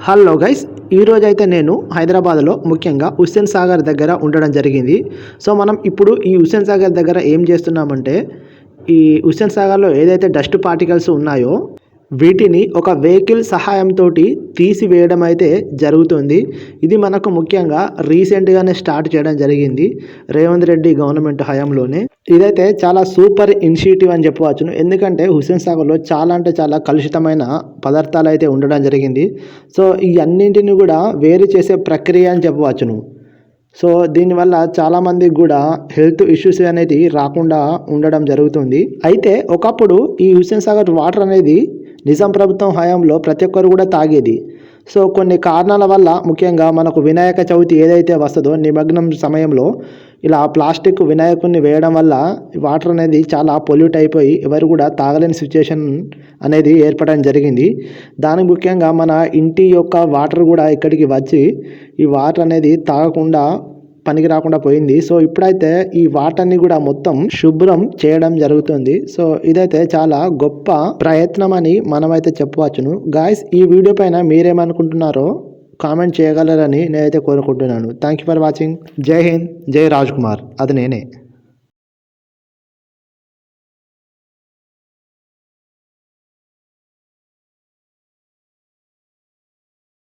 Hello guys, ఈరోజు అయితే నేను హైదరాబాద్లో ముఖ్యంగా హుస్సేన్ సాగర్ దగ్గర ఉండడం జరిగింది. సో మనం ఇప్పుడు ఈ హుస్సేన్ సాగర్ దగ్గర ఏం చేస్తున్నామంటే, ఈ హుస్సేన్ సాగర్లో ఏదైతే డస్ట్ పార్టికల్స్ ఉన్నాయో వీటిని ఒక వెహికల్ సహాయంతో తీసివేయడం అయితే జరుగుతుంది. ఇది మనకు ముఖ్యంగా రీసెంట్గానే స్టార్ట్ చేయడం జరిగింది రేవంత్ రెడ్డి గవర్నమెంట్ హయాంలోనే. ఇదైతే చాలా సూపర్ ఇనిషియేటివ్ అని చెప్పవచ్చును. ఎందుకంటే హుస్సేన్ సాగర్లో చాలా అంటే చాలా కలుషితమైన పదార్థాలు అయితే ఉండడం జరిగింది. సో ఈ అన్నింటిని కూడా వేరు చేసే ప్రక్రియ అని చెప్పవచ్చును. సో దీనివల్ల చాలామందికి కూడా హెల్త్ ఇష్యూస్ అనేది రాకుండా ఉండడం జరుగుతుంది. అయితే ఒకప్పుడు ఈ హుస్సేన్ సాగర్ వాటర్ అనేది నిజాం ప్రభుత్వం హయాంలో ప్రతి ఒక్కరు కూడా తాగేది. సో కొన్ని కారణాల వల్ల ముఖ్యంగా మనకు వినాయక చవితి ఏదైతే వస్తుందో నిమగ్నం సమయంలో ఇలా ప్లాస్టిక్ వినాయకుడిని వేయడం వల్ల వాటర్ అనేది చాలా పొల్యూట్ అయిపోయి ఎవరు కూడా తాగలేని సిచ్యుయేషన్ అనేది ఏర్పడడం జరిగింది. దానికి ముఖ్యంగా మన ఇంటి యొక్క వాటర్ కూడా ఇక్కడికి వచ్చి ఈ వాటర్ అనేది తాగకుండా పనికి రాకుండా పోయింది. సో ఇప్పుడైతే ఈ వాటర్ని కూడా మొత్తం శుభ్రం చేయడం జరుగుతుంది. సో ఇదైతే చాలా గొప్ప ప్రయత్నం అని మనమైతే చెప్పవచ్చును. గాయస్, ఈ వీడియో పైన మీరేమనుకుంటున్నారో కామెంట్ చేయగలరని నేనైతే కోరుకుంటున్నాను. Thank you for watching. జై హింద్, జై రాజ్ కుమార్. అది నేనే.